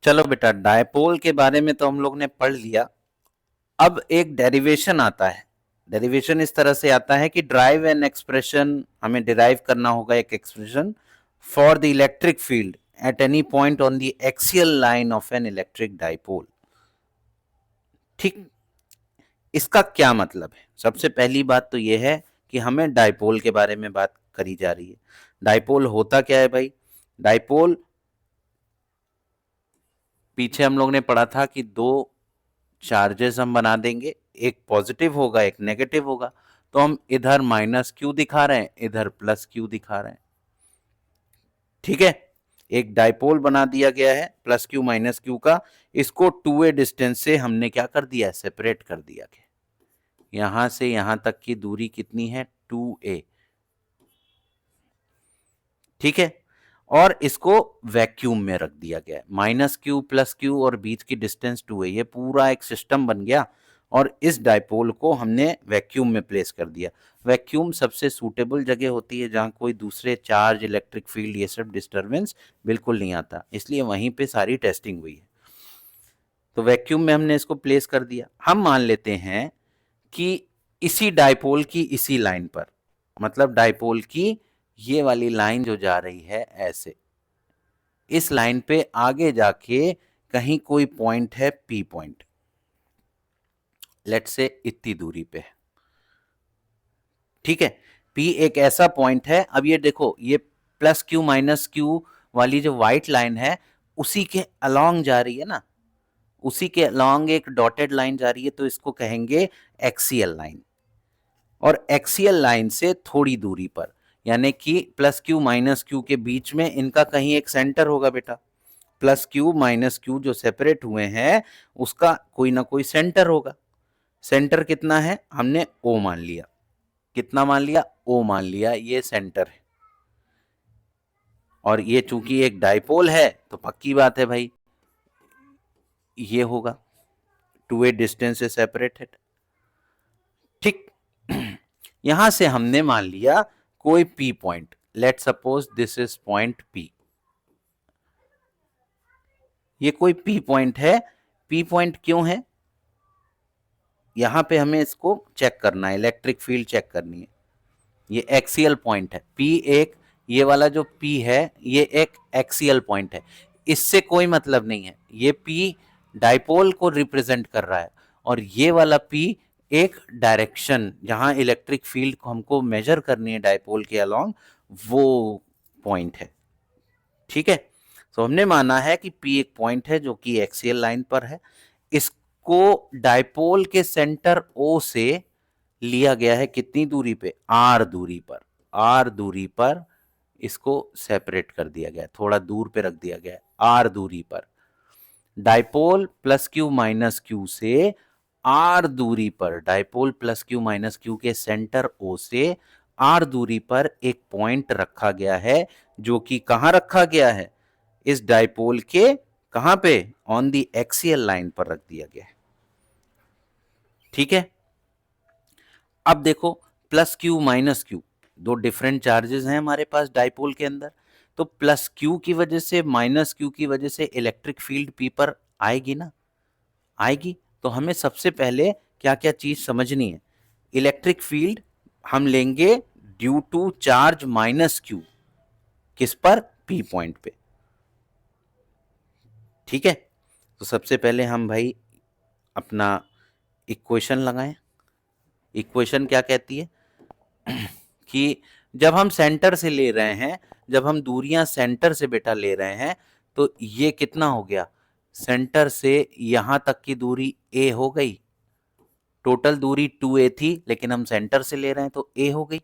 चलो बेटा, डायपोल के बारे में तो हम लोग ने पढ़ लिया। अब एक डेरिवेशन आता है। डेरिवेशन इस तरह से आता है कि ड्राइव एन एक्सप्रेशन, हमें डिराइव करना होगा एक expression for the electric field at any point on the axial line of an electric dipole. ठीक, इसका क्या मतलब है? सबसे पहली बात तो यह है कि हमें डायपोल के बारे में बात करी जा रही है। डायपोल होता क्या है भाई? डायपोल, पीछे हम लोग ने पढ़ा था कि दो चार्जेस हम बना देंगे, एक पॉजिटिव होगा एक नेगेटिव होगा। तो हम इधर माइनस क्यू दिखा रहे हैं, इधर प्लस क्यू दिखा रहे हैं। ठीक है, एक डायपोल बना दिया गया है प्लस क्यू माइनस क्यू का। इसको टू ए डिस्टेंस से हमने क्या कर दिया? सेपरेट कर दिया। यहां से यहां तक की दूरी कितनी है? 2a। ठीक है, और इसको वैक्यूम में रख दिया गया है। माइनस क्यू प्लस क्यू और बीच की डिस्टेंस 2a, ये पूरा एक सिस्टम बन गया। और इस डायपोल को हमने वैक्यूम में प्लेस कर दिया। वैक्यूम सबसे सूटेबल जगह होती है जहां कोई दूसरे चार्ज, इलेक्ट्रिक फील्ड, ये सब डिस्टरबेंस बिल्कुल नहीं आता, इसलिए वहीं पे सारी टेस्टिंग हुई है। तो वैक्यूम में हमने इसको प्लेस कर दिया। हम मान लेते हैं कि इसी डायपोल की इसी लाइन पर, मतलब डायपोल की ये वाली लाइन जो जा रही है ऐसे, इस लाइन पे आगे जाके कहीं कोई पॉइंट है पी पॉइंट, लेट्स से इतनी दूरी पे है। ठीक है, पी एक ऐसा पॉइंट है। अब ये देखो, ये प्लस क्यू माइनस क्यू वाली जो व्हाइट लाइन है उसी के अलोंग जा रही है ना, उसी के अलोंग एक डॉटेड लाइन जा रही है, तो इसको कहेंगे एक्सियल लाइन। और एक्सियल लाइन से थोड़ी दूरी पर, यानी कि प्लस क्यू माइनस क्यू के बीच में इनका कहीं एक सेंटर होगा बेटा। प्लस क्यू माइनस क्यू जो सेपरेट हुए हैं उसका कोई ना कोई सेंटर होगा। सेंटर कितना है? हमने ओ मान लिया। कितना मान लिया? ओ मान लिया, ये सेंटर है। और ये चूंकि एक डायपोल है तो पक्की बात है भाई, ये होगा, टू ए डिस्टेंस से सेपरेटेड। ठीक, यहां से हमने मान लिया कोई P point, let suppose this is point P. ये कोई पी पॉइंट है। पी पॉइंट क्यों है? यहां पे हमें इसको चेक करना है, इलेक्ट्रिक फील्ड चेक करनी है। ये एक्सियल पॉइंट है पी एक, ये वाला जो पी है ये एक एक्सियल पॉइंट है, इससे कोई मतलब नहीं है। ये पी डायपोल को रिप्रेजेंट कर रहा है, और ये वाला पी एक डायरेक्शन जहां इलेक्ट्रिक फील्ड को हमको मेजर करनी है डायपोल के अलोंग, वो पॉइंट है। ठीक है, तो हमने माना है कि पी एक पॉइंट है जो कि एक्सियल लाइन पर है। इसको डायपोल के सेंटर ओ से लिया गया है कितनी दूरी पे? आर दूरी पर। आर दूरी पर इसको सेपरेट कर दिया गया, थोड़ा दूर पे रख दिया गया है आर दूरी पर। Dipole plus Q minus Q से आर दूरी पर, dipole plus Q minus Q के सेंटर ओ से आर दूरी पर एक पॉइंट रखा गया है, जो कि कहां रखा गया है? इस डायपोल के कहां पे? ऑन दी एक्सियल लाइन पर रख दिया गया है। ठीक है, अब देखो, प्लस क्यू माइनस क्यू, दो डिफरेंट चार्जेस हैं हमारे पास डायपोल के अंदर। तो प्लस क्यू की वजह से माइनस क्यू की वजह से इलेक्ट्रिक फील्ड पी पर आएगी ना, आएगी। तो हमें सबसे पहले क्या क्या चीज समझनी है? इलेक्ट्रिक फील्ड हम लेंगे due to charge minus Q, किस पर? पी पॉइंट पे। ठीक है, तो सबसे पहले हम भाई अपना इक्वेशन लगाएं। इक्वेशन क्या कहती है कि जब हम सेंटर से ले रहे हैं, जब हम दूरियां सेंटर से बेटा ले रहे हैं, तो ये कितना हो गया? सेंटर से यहां तक की दूरी ए हो गई। टोटल दूरी 2a थी, लेकिन हम सेंटर से ले रहे हैं तो ए हो गई।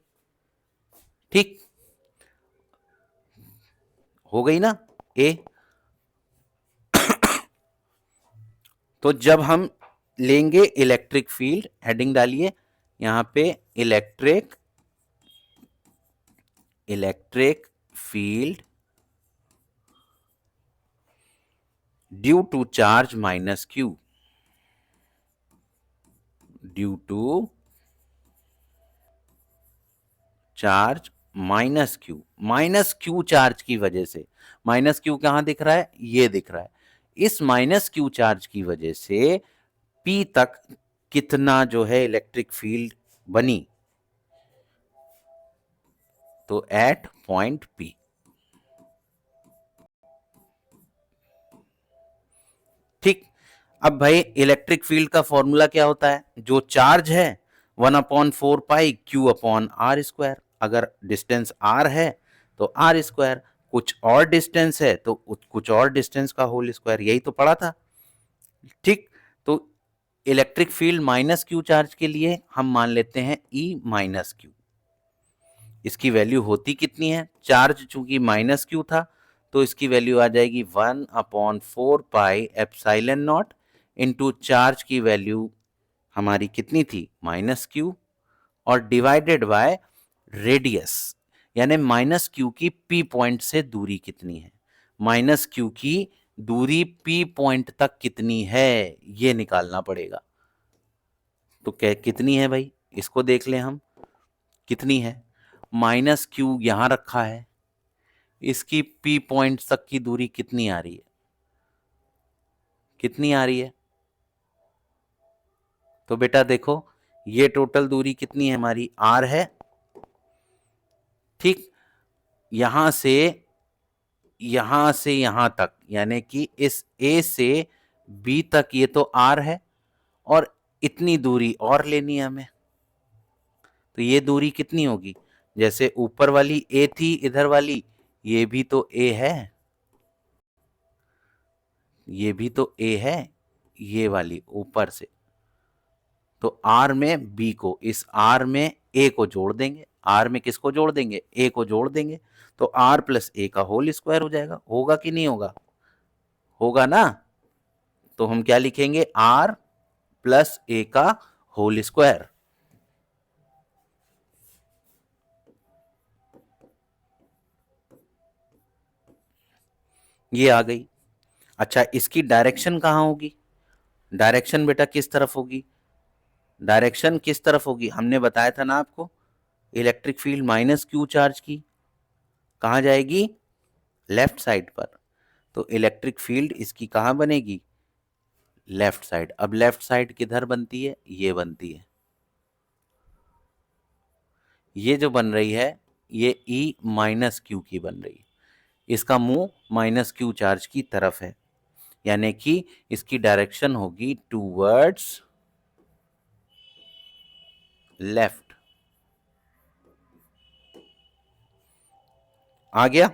ठीक, हो गई ना ए। तो जब हम लेंगे इलेक्ट्रिक फील्ड, हेडिंग डालिए यहां पे, electric electric field due to charge minus Q, due to charge minus Q charge की वजह से। माइनस क्यू कहां दिख रहा है? ये दिख रहा है। इस माइनस क्यू चार्ज की वजह से P तक कितना जो है इलेक्ट्रिक फील्ड बनी, तो एट पॉइंट P। ठीक। अब भाई इलेक्ट्रिक फील्ड का फॉर्मूला क्या होता है, जो चार्ज है 1/4π Q/r²। अगर डिस्टेंस r है तो r², कुछ और डिस्टेंस है तो कुछ और डिस्टेंस का होल स्क्वायर, यही तो पढ़ा था। ठीक। तो electric field minus Q charge के लिए हम मान लेते हैं E माइनस क्यू। इसकी वैल्यू होती कितनी है, चार्ज चूंकि माइनस क्यू था तो इसकी वैल्यू आ जाएगी 1/4πε0 इंटू चार्ज की वैल्यू हमारी कितनी थी, माइनस क्यू, और डिवाइडेड बाय रेडियस, यानी माइनस क्यू की P पॉइंट से दूरी कितनी है, माइनस क्यू की दूरी P पॉइंट तक कितनी है ये निकालना पड़ेगा। तो कितनी है भाई, इसको देख लें हम कितनी है। माइनस क्यू यहां रखा है, इसकी P पॉइंट तक की दूरी कितनी आ रही है, कितनी आ रही है, तो बेटा देखो ये टोटल दूरी कितनी है हमारी, R है। ठीक। यहां से यहां तक, यानी कि इस A से B तक ये तो R है, और इतनी दूरी और लेनी है हमें। तो ये दूरी कितनी होगी, जैसे ऊपर वाली A थी, इधर वाली ये भी तो A है, ये भी तो A है, ये वाली ऊपर से। तो R में B को, इस R में A को जोड़ देंगे, R में किसको जोड़ देंगे, A को जोड़ देंगे, तो R प्लस A का होल स्क्वायर हो जाएगा। होगा कि नहीं होगा, होगा ना। तो हम क्या लिखेंगे, R प्लस A का होल स्क्वायर। ये आ गई। अच्छा, इसकी डायरेक्शन कहां होगी, डायरेक्शन बेटा किस तरफ होगी, डायरेक्शन किस तरफ होगी, हमने बताया था ना आपको, electric field minus Q charge की कहां जाएगी, लेफ्ट साइड पर। तो इलेक्ट्रिक फील्ड इसकी कहां बनेगी, लेफ्ट साइड। अब लेफ्ट साइड किधर बनती है, ये बनती है, ये जो बन रही है ये E माइनस क्यू की बन रही है, इसका मुंह माइनस क्यू चार्ज की तरफ है, यानी कि इसकी डायरेक्शन होगी टूवर्ड्स लेफ्ट। आ गया,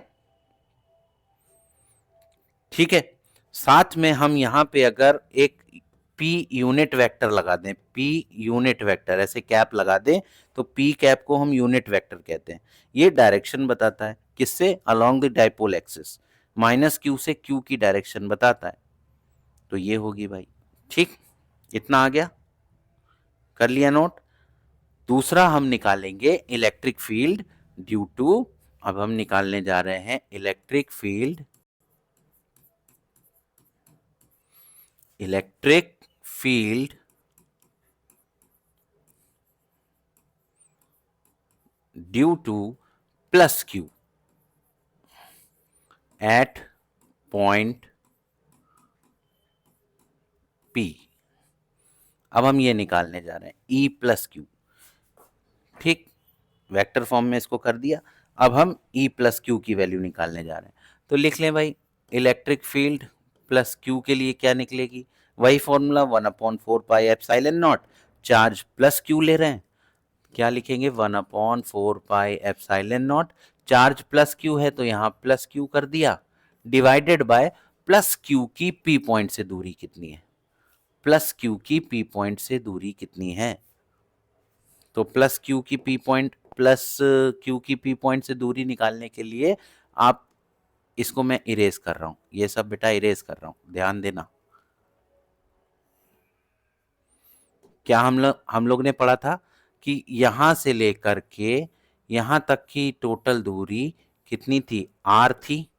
ठीक है। साथ में हम यहां पे अगर एक P यूनिट वेक्टर लगा दें, P यूनिट वेक्टर ऐसे कैप लगा दें, तो P कैप को हम यूनिट वेक्टर कहते हैं। ये डायरेक्शन बताता है, किससे, along the dipole axis, minus Q से क्यू की डायरेक्शन बताता है। तो ये होगी भाई। ठीक, इतना आ गया, कर लिया नोट। दूसरा हम निकालेंगे इलेक्ट्रिक फील्ड ड्यू टू, अब हम निकालने जा रहे हैं electric field, electric field due to plus Q at point P। अब हम ये निकालने जा रहे हैं E प्लस क्यू। ठीक, वेक्टर फॉर्म में इसको कर दिया। अब हम E प्लस क्यू की वैल्यू निकालने जा रहे हैं, तो लिख लें भाई, इलेक्ट्रिक फील्ड प्लस क्यू के लिए क्या निकलेगी, वही फॉर्मूला 1/4πε0, चार्ज प्लस क्यू ले रहे हैं, क्या लिखेंगे 1/4πε0, चार्ज प्लस क्यू है तो यहां प्लस क्यू कर दिया, डिवाइडेड बाय प्लस क्यू की P पॉइंट से दूरी कितनी है, प्लस क्यू की P पॉइंट से दूरी कितनी है। तो प्लस क्यू की P पॉइंट, प्लस क्यू की P पॉइंट से दूरी निकालने के लिए आप, इसको मैं इरेज कर रहा हूं, ये सब बेटा इरेज कर रहा हूं, ध्यान देना। क्या हम लोग ने पढ़ा था कि यहां से लेकर के यहां तक की टोटल दूरी कितनी थी, R थी,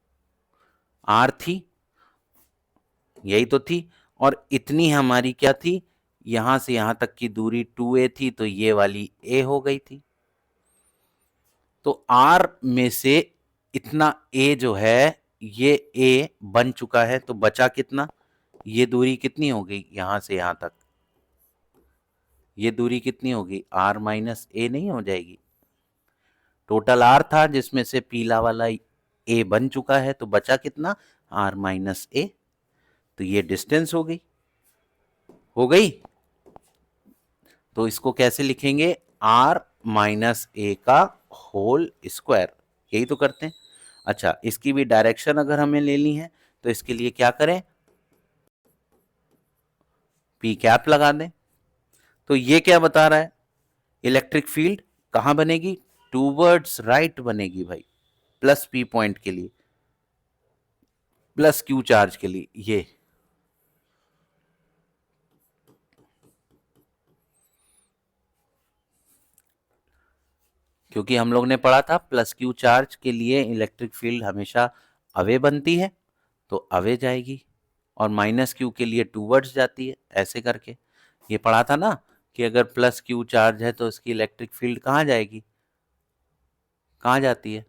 R थी, यही तो थी, और इतनी हमारी क्या थी, यहां से यहां तक की दूरी 2a थी, तो ये वाली a हो गई थी। तो R में से इतना a जो है ये ए बन चुका है, तो बचा कितना, ये दूरी कितनी हो गई यहां से यहां तक, ये दूरी कितनी होगी, आर माइनस ए नहीं हो जाएगी। टोटल आर था जिसमें से पीला वाला ए बन चुका है, तो बचा कितना, आर माइनस ए। तो ये डिस्टेंस हो गई, हो गई। तो इसको कैसे लिखेंगे, आर माइनस ए का होल स्क्वायर, यही तो करते हैं। अच्छा, इसकी भी डायरेक्शन अगर हमें लेनी है तो इसके लिए क्या करें, पी कैप लगा दें। तो ये क्या बता रहा है, इलेक्ट्रिक फील्ड कहां बनेगी, टूवर्ड्स राइट बनेगी भाई, प्लस पी पॉइंट के लिए, प्लस क्यू चार्ज के लिए। ये क्योंकि हम लोग ने पढ़ा था प्लस क्यू चार्ज के लिए इलेक्ट्रिक फील्ड हमेशा अवे बनती है, तो अवे जाएगी, और माइनस क्यू के लिए टूवर्ड्स जाती है, ऐसे करके। ये पढ़ा था ना कि अगर प्लस क्यू चार्ज है तो इसकी इलेक्ट्रिक फील्ड कहाँ जाएगी, कहाँ जाती है,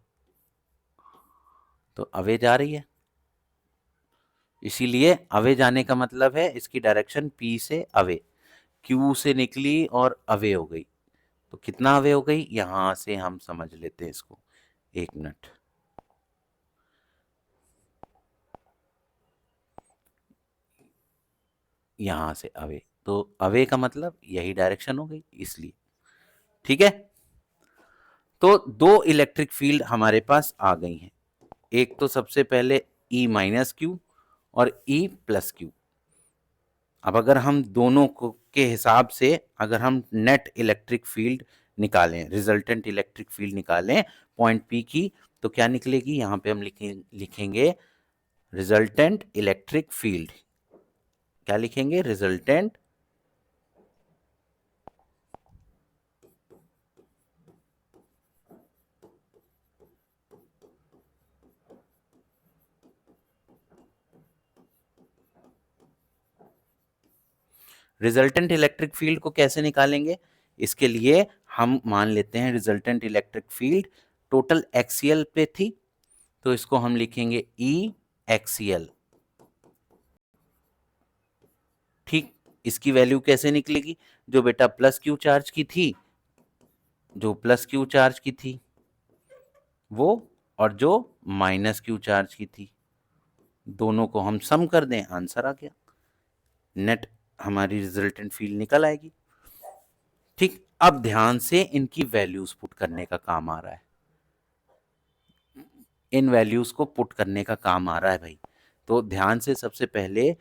तो अवे जा रही है। इसीलिए अवे जाने का मतलब है इसकी डायरेक्शन पी से अवे, क्यू से निकली और अवे हो गई। तो कितना अवे हो गई, यहां से हम समझ लेते हैं इसको, एक मिनट। यहां से अवे, तो अवे का मतलब यही डायरेक्शन हो गई, इसलिए। ठीक है, तो दो इलेक्ट्रिक फील्ड हमारे पास आ गई हैं। एक तो सबसे पहले E माइनस क्यू और E प्लस क्यू। अब अगर हम दोनों को के हिसाब से अगर हम नेट इलेक्ट्रिक फील्ड निकालें, रिजल्टेंट इलेक्ट्रिक फील्ड निकालें पॉइंट P की, तो क्या निकलेगी, यहां पे हम लिखेंगे रिजल्टेंट इलेक्ट्रिक फील्ड। क्या लिखेंगे, रिजल्टेंट रिजल्टेंट इलेक्ट्रिक फील्ड को कैसे निकालेंगे, इसके लिए हम मान लेते हैं resultant electric field total axial पे थी, तो इसको हम लिखेंगे ई एक्सियल। ठीक, इसकी वैल्यू कैसे निकलेगी, जो बेटा प्लस क्यू चार्ज की थी, जो प्लस क्यू चार्ज की थी वो, और जो माइनस क्यू चार्ज की थी, दोनों को हम सम कर दें, आंसर आ गया, नेट हमारी रिजल्टेंट फील्ड निकल आएगी। ठीक, अब ध्यान से इनकी वैल्यूज पुट करने का काम आ रहा है, इन वैल्यूज को पुट करने का काम आ रहा है भाई। तो ध्यान से, सबसे पहले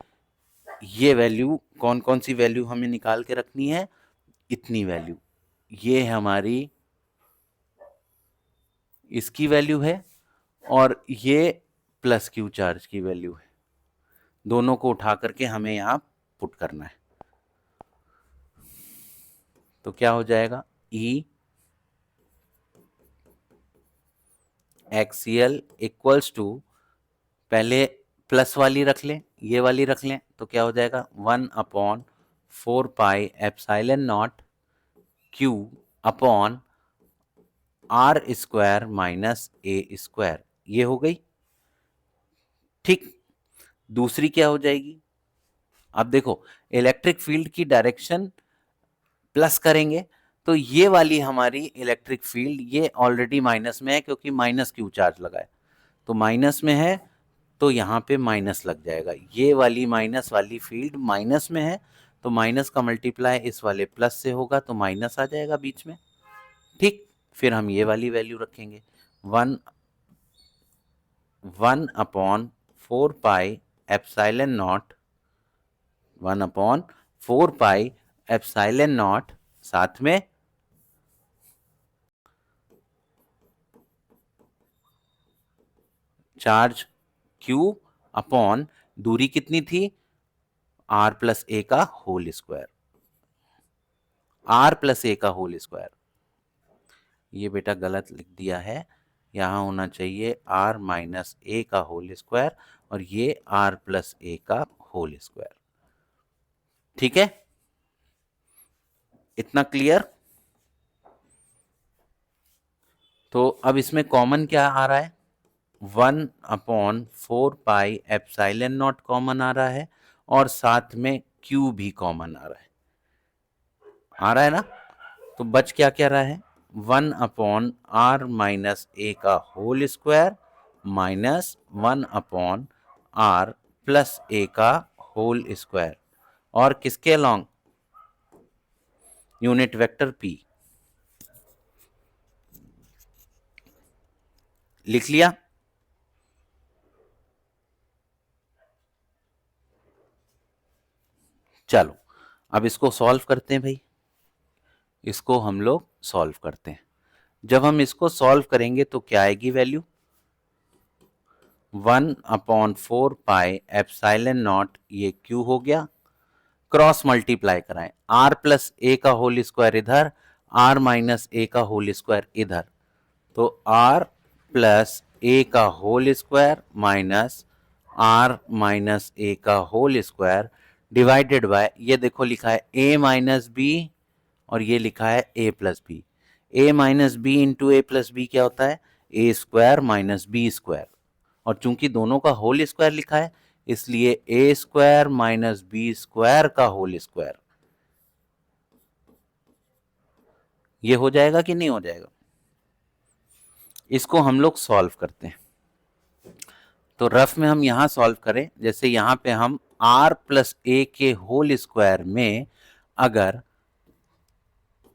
ये वैल्यू, कौन कौन सी वैल्यू हमें निकाल के रखनी है, इतनी वैल्यू, ये हमारी इसकी वैल्यू है, और ये प्लस क्यू चार्ज की वैल्यू है, दोनों को उठा करके हमें यहां पुट करना है। तो क्या हो जाएगा, ई एक्सियल इक्वल्स टू, पहले प्लस वाली रख लें, ये वाली रख लें, तो क्या हो जाएगा, 1/4 pi epsilon not Q upon R square minus A square, ये हो गई। ठीक, दूसरी क्या हो जाएगी, अब देखो इलेक्ट्रिक फील्ड की डायरेक्शन प्लस करेंगे, तो ये वाली हमारी इलेक्ट्रिक फील्ड ये ऑलरेडी माइनस में है, क्योंकि माइनस क्यू चार्ज लगा है, तो माइनस में है, तो यहाँ पे माइनस लग जाएगा, ये वाली माइनस वाली फील्ड माइनस में है, तो माइनस का मल्टीप्लाई इस वाले प्लस से होगा, तो माइनस आ जाएगा बीच में। ठीक, फिर हम ये वाली वैल्यू रखेंगे, 1/4 pi epsilon not, 1/4 pi epsilon not, साथ में चार्ज क्यू अपॉन दूरी कितनी थी, आर प्लस ए का होल स्क्वायर, आर प्लस ए का होल स्क्वायर। ये बेटा गलत लिख दिया है, यहां होना चाहिए आर माइनस ए का होल स्क्वायर, और ये आर प्लस ए का होल स्क्वायर। ठीक है, इतना क्लियर। तो अब इसमें कॉमन क्या आ रहा है, 1/4πε0 कॉमन आ रहा है और साथ में Q भी कॉमन आ रहा है ना। तो बच क्या क्या रहा है, 1/r - a का होल स्क्वायर माइनस 1/r+a का होल स्क्वायर, और किसके अलोंग, यूनिट वेक्टर p। लिख लिया। चलो अब इसको सॉल्व करते हैं भाई, इसको हम लोग सॉल्व करते हैं। जब हम इसको सॉल्व करेंगे तो क्या आएगी वैल्यू, 1/4πε0, ये Q हो गया, क्रॉस मल्टीप्लाई कराएं, r+a का होल स्क्वायर इधर, r - a का होल स्क्वायर इधर, तो r+a का whole square minus r - a का होल स्क्वायर डिवाइडेड बाय, ये देखो लिखा है a - b और ये लिखा है a+b। a - b into a+b क्या होता है, a square minus b square, और चूंकि दोनों का होल स्क्वायर लिखा है इसलिए a square minus b square का होल स्क्वायर। ये हो जाएगा कि नहीं हो जाएगा। इसको हम लोग सॉल्व करते हैं। तो रफ में हम यहां सॉल्व करें, जैसे यहां पे हम r+a के होल स्क्वायर में अगर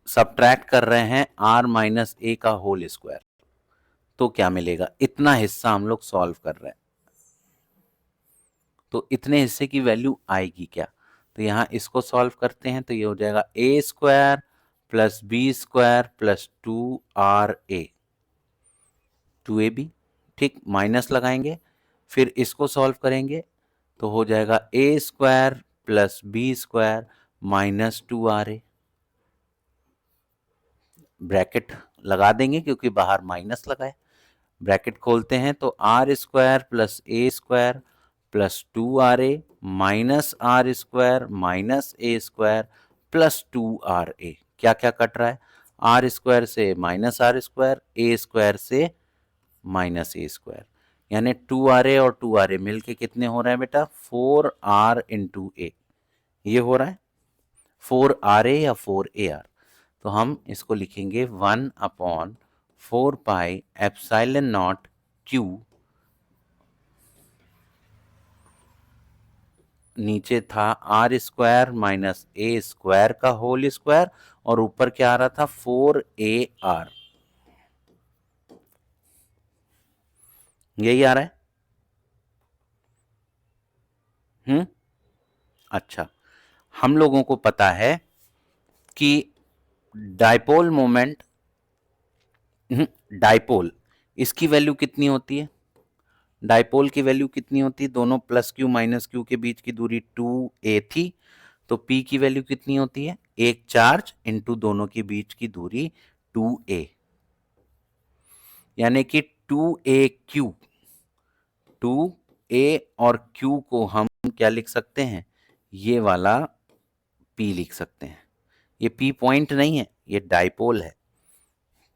सब्ट्रैक्ट कर रहे हैं r - a का होल स्क्वायर, तो क्या मिलेगा, इतना हिस्सा हम लोग सॉल्व कर रहे हैं, तो इतने हिस्से की वैल्यू आएगी क्या। तो यहां इसको सॉल्व करते हैं तो ये हो जाएगा a square plus B square plus 2ra 2ab, ठीक, माइनस लगाएंगे, फिर इसको सॉल्व करेंगे तो हो जाएगा a square plus B square minus 2ra, bracket लगा देंगे क्योंकि बाहर माइनस लगा है, ब्रैकेट खोलते हैं तो R square plus A square plus 2ra minus R square minus A square plus 2ra, क्या क्या कट रहा है, आर स्क्वायर से minus R square, A square से माइनस ए स्क्वायर, यानी 2ra और 2ra मिलके कितने हो रहे हैं बेटा, 4r इंटू ए, ये हो रहा है 4ra या 4ar। तो हम इसको लिखेंगे 1/4πε0 Q, नीचे था R square minus A square का होल स्क्वायर और ऊपर क्या आ रहा था 4ar, यही आ रहा है। अच्छा, हम लोगों को पता है कि डाइपोल मोमेंट, डाइपोल, इसकी वैल्यू कितनी होती है, डाइपोल की वैल्यू कितनी होती है, दोनों प्लस क्यू माइनस क्यू के बीच की दूरी 2a थी, तो P की वैल्यू कितनी होती है, एक चार्ज इंटू दोनों के बीच की दूरी 2a, यानी कि 2aq, 2a और q को हम क्या लिख सकते हैं, ये वाला P लिख सकते हैं, ये P पॉइंट नहीं है, ये डाइपोल है,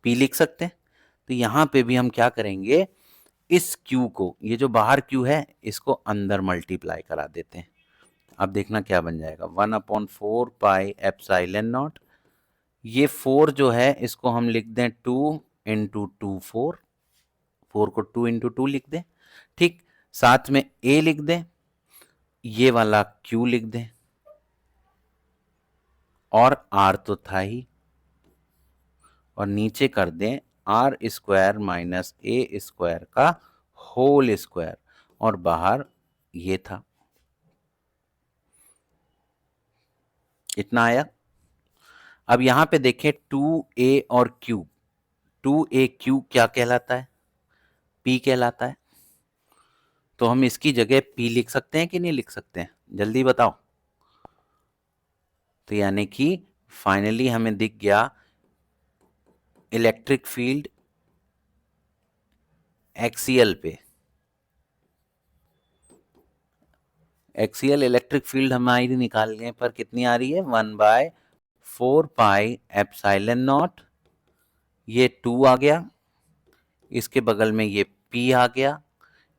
P लिख सकते हैं। तो यहां पे भी हम क्या करेंगे, इस Q को, ये जो बाहर Q है इसको अंदर मल्टीप्लाई करा देते हैं। अब देखना क्या बन जाएगा, 1/4πε0, ये 4 जो है इसको हम लिख दें 2 इंटू 2 4, 4 को 2 इंटू 2 लिख दें, ठीक, साथ में A लिख दें, ये वाला Q लिख दें, और R तो था ही, और नीचे कर दें R square minus A square का होल स्क्वायर, और बाहर ये था, इतना आया। अब यहां पे देखें 2a और q, 2aq क्या कहलाता है, p कहलाता है, तो हम इसकी जगह p लिख सकते हैं कि नहीं लिख सकते हैं, जल्दी बताओ। तो यानी कि फाइनली हमें दिख गया इलेक्ट्रिक फील्ड एक्सियल पे, एक्सियल इलेक्ट्रिक फील्ड हमारी निकालने पर कितनी आ रही है, 1/4πε0, ये 2 आ गया, इसके बगल में ये P आ गया,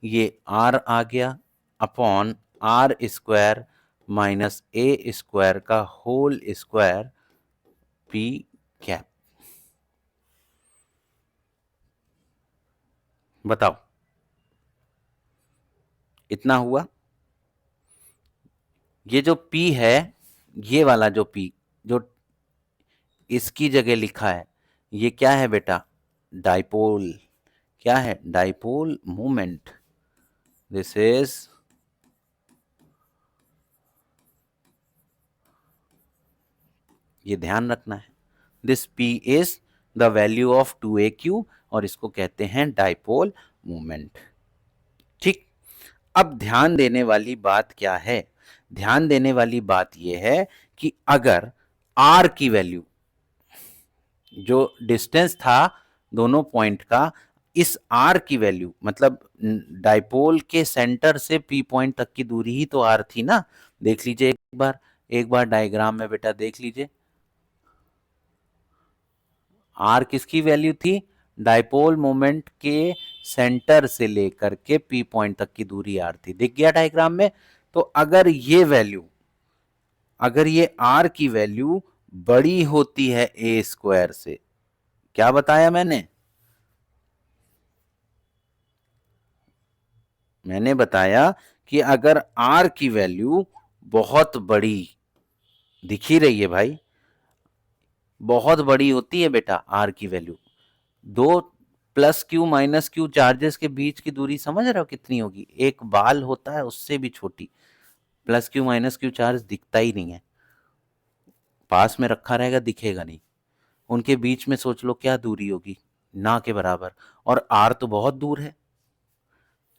ये R आ गया upon R square minus A square का होल स्क्वायर P कैप। बताओ इतना हुआ। ये जो P है, ये वाला जो P जो इसकी जगह लिखा है, ये क्या है बेटा? डाइपोल। क्या है? Dipole moment. दिस इज ये ध्यान रखना है, this P is the value of 2AQ और इसको कहते हैं डाइपोल मोमेंट। ठीक, अब ध्यान देने वाली बात क्या है? ध्यान देने वाली बात यह है कि अगर R की वैल्यू, जो डिस्टेंस था दोनों पॉइंट का, इस R की वैल्यू मतलब डाइपोल के सेंटर से P पॉइंट तक की दूरी ही तो R थी ना। देख लीजिए एक बार डायग्राम में बेटा देख लीजिए, R किसकी वैल्यू थी? डाइपोल मोमेंट के सेंटर से लेकर के P पॉइंट तक की दूरी R थी। दिख गया डायग्राम में? तो अगर ये वैल्यू, अगर ये R की वैल्यू बड़ी होती है ए स्क्वायर से, क्या बताया मैंने? मैंने बताया कि अगर R की वैल्यू बहुत बड़ी, दिख ही रही है भाई, बहुत बड़ी होती है बेटा R की वैल्यू, दो plus Q minus Q charges के बीच की दूरी समझ रहे हो कितनी होगी? एक बाल होता है उससे भी छोटी। Plus Q minus Q charge दिखता ही नहीं है, पास में रखा रहेगा दिखेगा नहीं। उनके बीच में सोच लो क्या दूरी होगी, ना के बराबर। और R तो बहुत दूर है,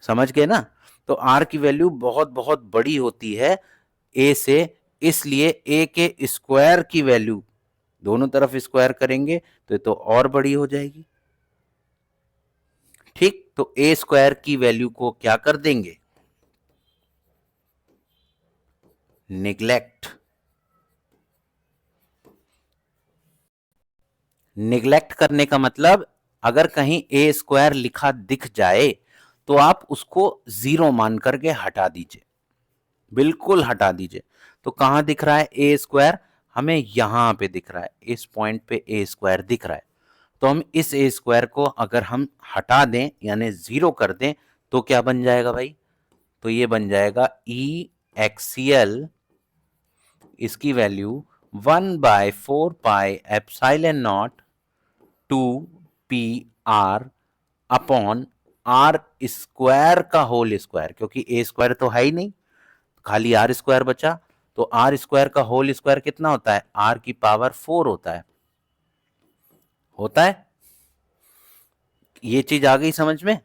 समझ गए ना? तो R की वैल्यू बहुत बहुत बड़ी होती है A से, इसलिए A के स्क्वायर की वैल्यू, दोनों तरफ स्क्वायर करेंगे तो ये तो और बड़ी हो जाएगी। ठीक, तो A स्क्वायर की वैल्यू को क्या कर देंगे? निगलेक्ट। निगलेक्ट करने का मतलब, अगर कहीं A स्क्वायर लिखा दिख जाए तो आप उसको जीरो मान करके हटा दीजिए, बिल्कुल हटा दीजिए। तो कहां दिख रहा है ए स्क्वायर? हमें यहां पे दिख रहा है, इस पॉइंट पे ए स्क्वायर दिख रहा है। तो हम इस ए स्क्वायर को अगर हम हटा दें यानी जीरो कर दें तो क्या बन जाएगा भाई? तो ये बन जाएगा ई एक्सियल, इसकी value 1/4πε0 2PR upon R square का होल स्क्वायर, क्योंकि ए स्क्वायर तो है ही नहीं, खाली आर स्क्वायर बचा। तो आर स्क्वायर का होल स्क्वायर कितना होता है? आर की पावर 4 होता है। होता है, ये चीज आ गई समझ में?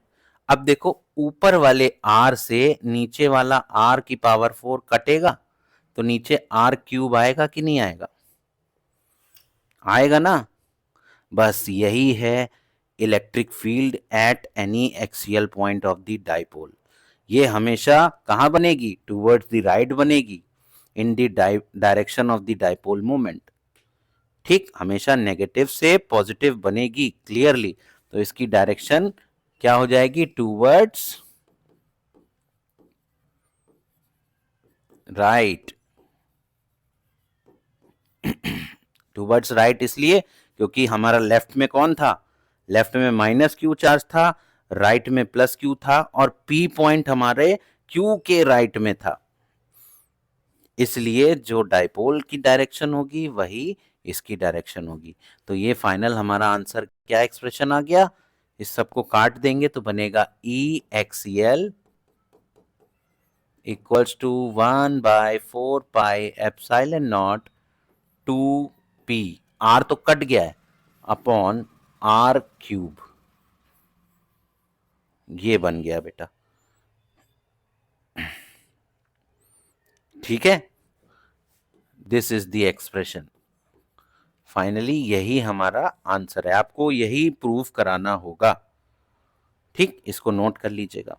अब देखो ऊपर वाले आर से नीचे वाला आर की पावर 4 कटेगा तो नीचे आर क्यूब आएगा कि नहीं आएगा? आएगा ना। बस यही है electric field at any axial point of the dipole. ये हमेशा कहां बनेगी? टूवर्ड्स द राइट बनेगी, in the direction of the dipole moment. ठीक, हमेशा नेगेटिव से पॉजिटिव बनेगी क्लियरली। तो इसकी डायरेक्शन क्या हो जाएगी? Towards right. टूवर्ड्स राइट इसलिए क्योंकि हमारा लेफ्ट में कौन था? लेफ्ट में माइनस क्यू चार्ज था, राइट में प्लस क्यू था, और पी पॉइंट हमारे क्यू के राइट में था। इसलिए जो डाइपोल की डायरेक्शन होगी वही इसकी डायरेक्शन होगी। तो ये फाइनल हमारा आंसर क्या एक्सप्रेशन आ गया? इस सबको काट देंगे तो बनेगा E axial equals to 1/4πε0 2p, R तो कट गया है, अपॉन आर क्यूब। ये बन गया बेटा, ठीक है। This is the expression. Finally यही हमारा आंसर है, आपको यही प्रूव कराना होगा। ठीक, इसको नोट कर लीजिएगा।